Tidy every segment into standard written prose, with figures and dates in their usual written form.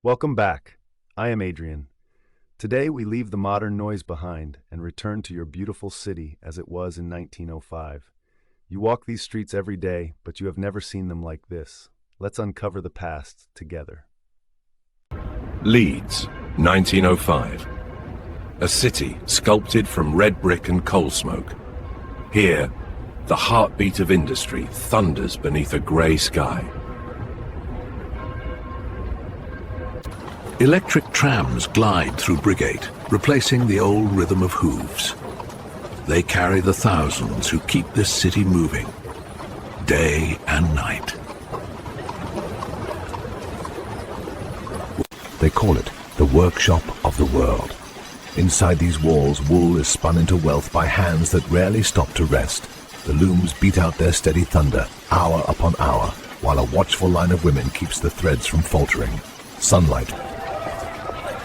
Welcome back. I am Adrian. Today we leave the modern noise behind and return to your beautiful city as it was in 1905. You walk these streets every day, but you have never seen them like this. Let's uncover the past together. Leeds, 1905. A city sculpted from red brick and coal smoke. Here, the heartbeat of industry thunders beneath a grey sky. Electric trams glide through Briggate, replacing the old rhythm of hooves. They carry the thousands who keep this city moving, day and night. They call it the workshop of the world. Inside these walls, wool is spun into wealth by hands that rarely stop to rest. The looms beat out their steady thunder, hour upon hour, while a watchful line of women keeps the threads from faltering. Sunlight.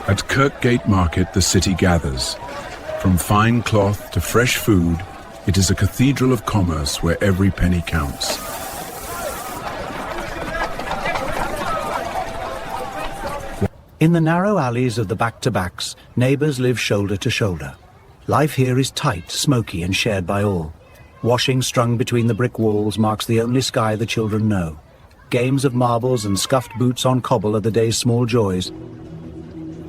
At Kirkgate Market, the city gathers. From fine cloth to fresh food, it is a cathedral of commerce where every penny counts. In the narrow alleys of the back-to-backs, neighbours live shoulder to shoulder. Life here is tight, smoky and shared by all. Washing strung between the brick walls marks the only sky the children know. Games of marbles and scuffed boots on cobble are the day's small joys.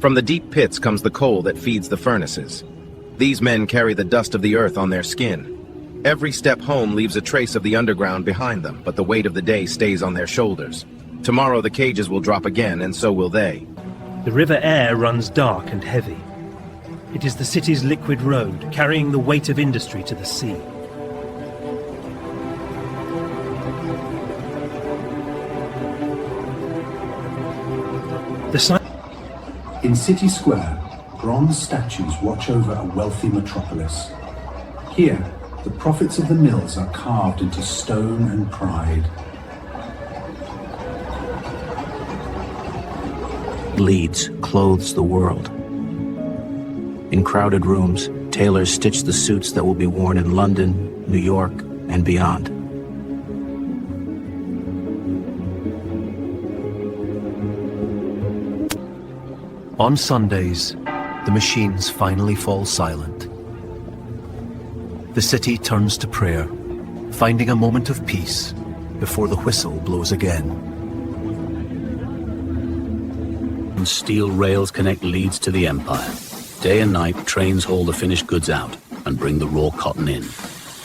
From the deep pits comes the coal that feeds the furnaces. These men carry the dust of the earth on their skin. Every step home leaves a trace of the underground behind them, but the weight of the day stays on their shoulders. Tomorrow the cages will drop again, and so will they. The river Aire runs dark and heavy. It is the city's liquid road, carrying the weight of industry to the sea. In City Square, bronze statues watch over a wealthy metropolis. Here, the profits of the mills are carved into stone and pride. Leeds clothes the world. In crowded rooms, tailors stitch the suits that will be worn in London, New York, and beyond. On Sundays, the machines finally fall silent. The city turns to prayer, finding a moment of peace before the whistle blows again. Steel rails connect Leeds to the Empire. Day and night, trains haul the finished goods out and bring the raw cotton in.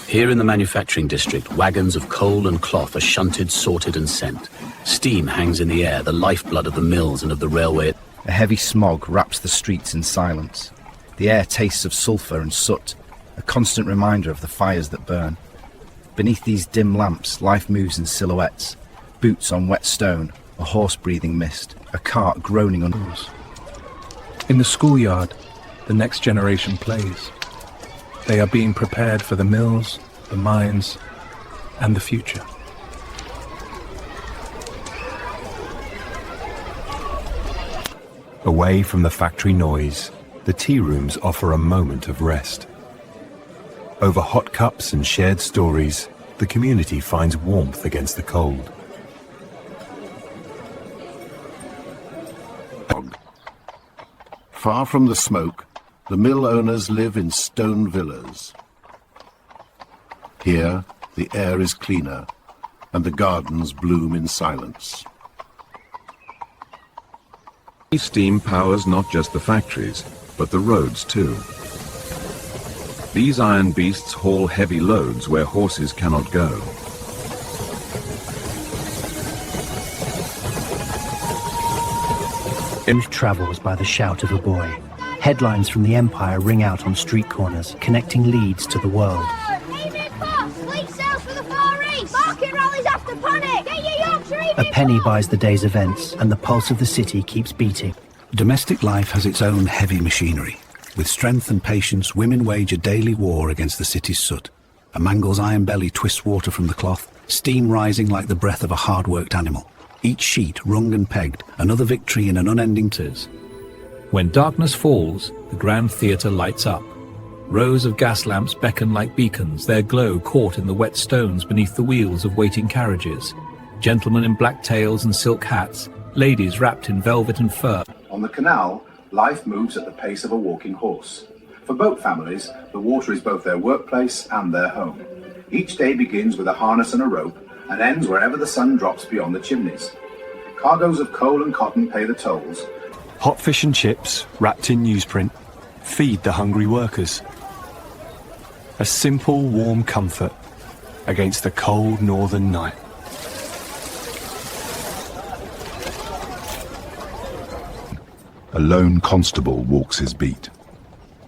Here in the manufacturing district, wagons of coal and cloth are shunted, sorted and sent. Steam hangs in the air, the lifeblood of the mills and of the railway. A heavy smog wraps the streets in silence. The air tastes of sulphur and soot, a constant reminder of the fires that burn. Beneath these dim lamps, life moves in silhouettes. Boots on wet stone, a horse breathing mist, a cart groaning under. In the schoolyard, the next generation plays. They are being prepared for the mills, the mines, and the future. Away from the factory noise, the tea rooms offer a moment of rest. Over hot cups and shared stories, the community finds warmth against the cold. Far from the smoke, the mill owners live in stone villas. Here, the air is cleaner, and the gardens bloom in silence. Steam powers not just the factories, but the roads too. These iron beasts haul heavy loads where horses cannot go. News travels by the shout of a boy. Headlines from the Empire ring out on street corners, connecting Leeds to the world. A penny buys the day's events, and the pulse of the city keeps beating. Domestic life has its own heavy machinery. With strength and patience, women wage a daily war against the city's soot. A mangle's iron belly twists water from the cloth, steam rising like the breath of a hard-worked animal. Each sheet wrung and pegged, another victory in an unending tears. When darkness falls, the grand theatre lights up. Rows of gas lamps beckon like beacons, their glow caught in the wet stones beneath the wheels of waiting carriages. Gentlemen in black tails and silk hats ladies wrapped in velvet and fur. On the canal, life moves at the pace of a walking horse. For boat families, the water is both their workplace and their home. Each day begins with a harness and a rope and ends wherever the sun drops beyond the chimneys. Cargoes of coal and cotton pay the tolls. Hot fish and chips, wrapped in newsprint, feed the hungry workers. A simple, warm comfort against the cold northern night. A lone constable walks his beat.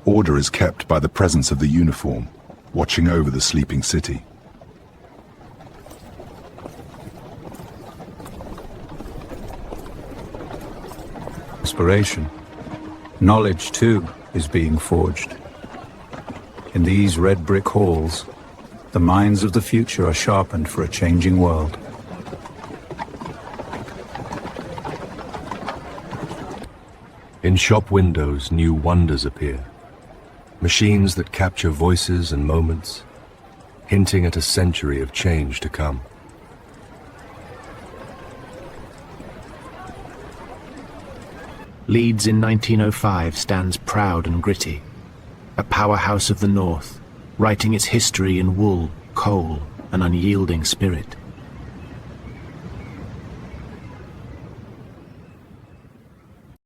Order is kept by the presence of the uniform, watching over the sleeping city. Inspiration. Knowledge, too, is being forged. In these red brick halls, the minds of the future are sharpened for a changing world. In shop windows, new wonders appear. Machines that capture voices and moments, hinting at a century of change to come. Leeds in 1905 stands proud and gritty, a powerhouse of the north, writing its history in wool, coal, and unyielding spirit.